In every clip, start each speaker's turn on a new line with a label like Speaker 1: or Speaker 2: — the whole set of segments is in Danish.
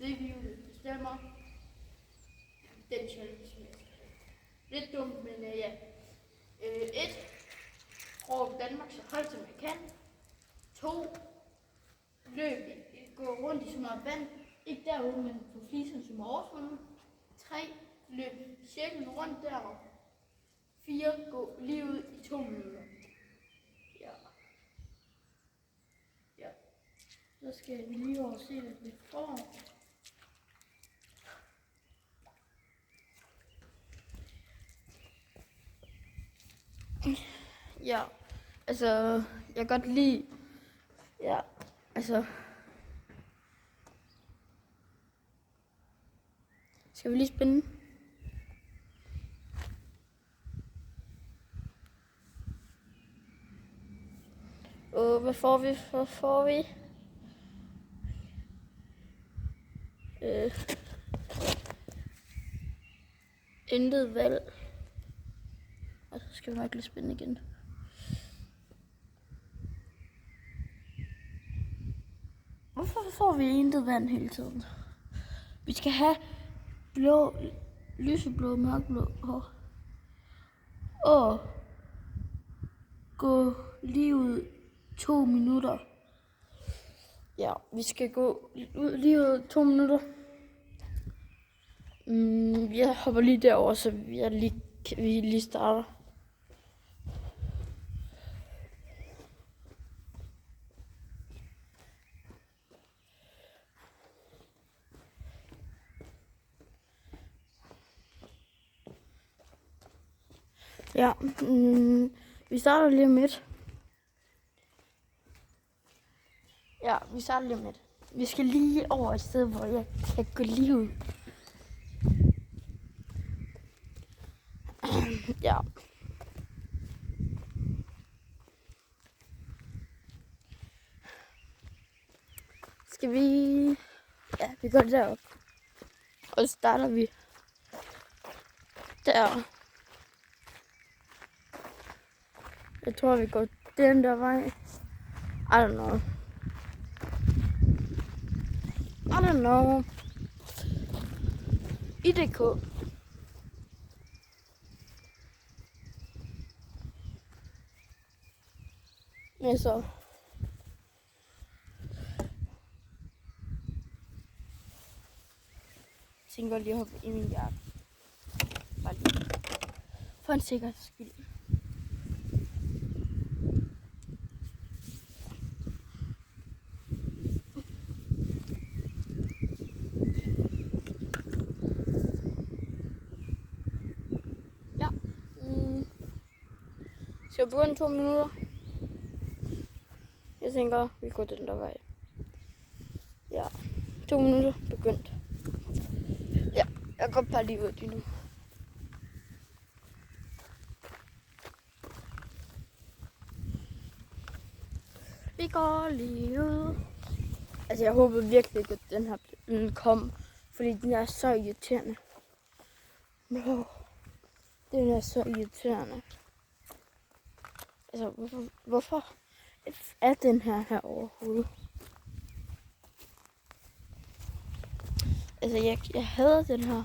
Speaker 1: reviewet bestemmer den challenge. Lidt dumt, men ja. 1. Prøv Danmark så højt som jeg kan. 2. Gå rundt i så meget vand. Ikke derude, men på fliserne som er oversvømmet. 3. Løb cirklen rundt deroppe. 4. Gå lige ud i 2 minutter. Ja. Så skal vi lige over se, hvad vi får. Ja, altså, jeg kan godt lide, ja, altså, skal vi lige spænde? Hvad får vi? Intet valg. Og så skal vi nok lige spænde igen. Hvorfor får vi intet vand hele tiden? Vi skal have blå, lyseblå, mørkeblå hår. Og gå lige ud 2 minutter. Ja, vi skal gå lige ud 2 minutter. Jeg hopper lige derover, så vi lige starter. Ja, vi starter lige om lidt. Ja, vi starter lige om lidt. Vi skal lige over et sted, hvor jeg kan gå lige ud. Ja. Skal vi... Ja, vi går derop. Og så starter vi der. Jeg tror, vi går den der vej. I don't know. IDK. Men så... Jeg tænker lige at hoppe i min jakke. Bare lige. For en sikkerheds skyld. Ja. Skal jeg begynde 2 minutter? Jeg tænker, vi går den der vej. Ja. 2 minutter begyndt. Ja, jeg går bare lige ud lige nu. Vi går lige ud. Altså, jeg håber virkelig ikke, at den her kom, fordi den er så irriterende. No. Den er så irriterende. Altså, hvorfor er den her overhovedet? Altså, jeg hader den her.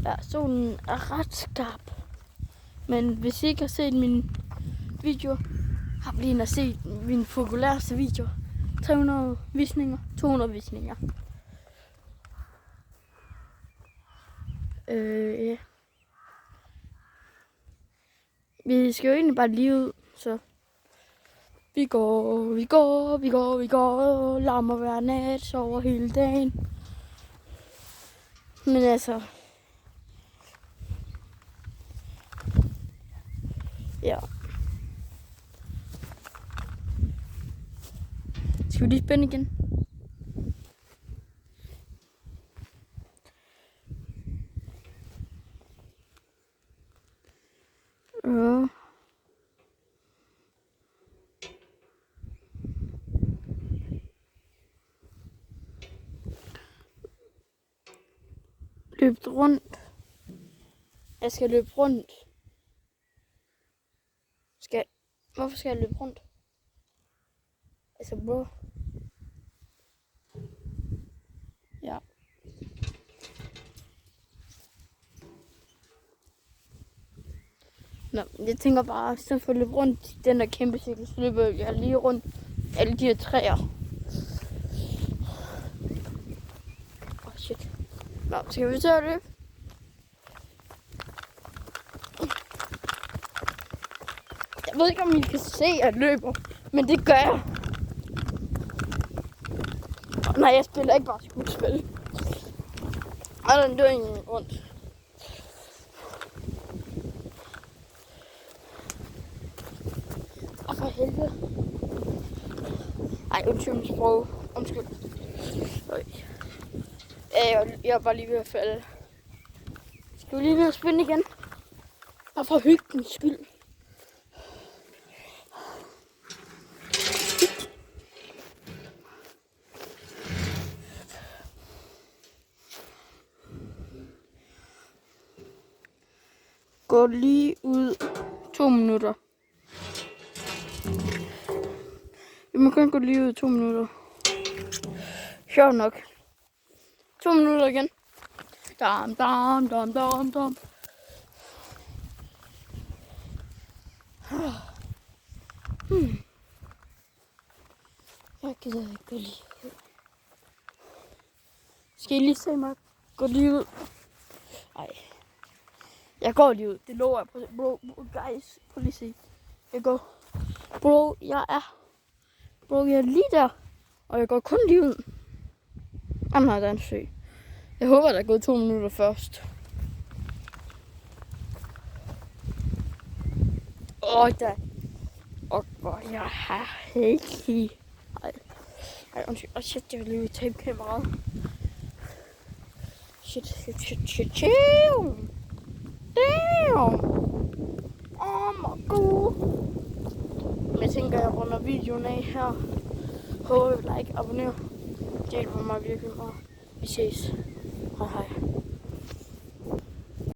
Speaker 1: Ja, solen er ret skarp. Men hvis I ikke har set min video, har I lige set min populærste video. 300 visninger, 200 visninger. Ja. Vi skal jo egentlig bare lige ud, så vi går, lammer hver nat, sover hele dagen. Men altså, ja. Skal vi lige spænde igen? Ja. Løb rundt. Jeg skal løbe rundt. Hvorfor skal jeg løbe rundt? Altså, bro. Nå, jeg tænker bare, at så for at løbe rundt i den der kæmpe cykel, så løber jeg lige rundt alle de her træer. Shit. Nå, skal vi så løbe? Jeg ved ikke, om I kan se, at jeg løber, men det gør jeg. Nej, jeg spiller ikke bare skuespil. Og den dør egentlig rundt. Og for helvede. Ej, undskyld mit sprog. Undskyld. Jeg var bare lige ved at falde. Skal vi lige ned og spinde igen? Bare for hyggens skyld. Gå lige ud 2 minutter. Vi må kun gå lige ud 2 minutter. Sjovt nok. 2 minutter igen. Dam, dam, dam, dam, dam. Jeg gider ikke gå lige ud. Skal I lige se mig gå lige ud? Ej. Jeg går lige ud. Det lover jeg på. Bro, guys. Prøv lige at se. Jeg går. Bro, jeg er lige der. Og jeg går kun lige ud. Nej, der er en sø. Jeg håber, der er gået 2 minutter først. Der. Hvor jeg har helt. Ej, undskyld. Shit, jeg vil lige tabe kameraet. Shit. Damn. My god. Men jeg tænker, jeg runder videoen af her. Håber, I like, abonner. Det hjælper mig virkelig meget. Vi ses. Hej hej.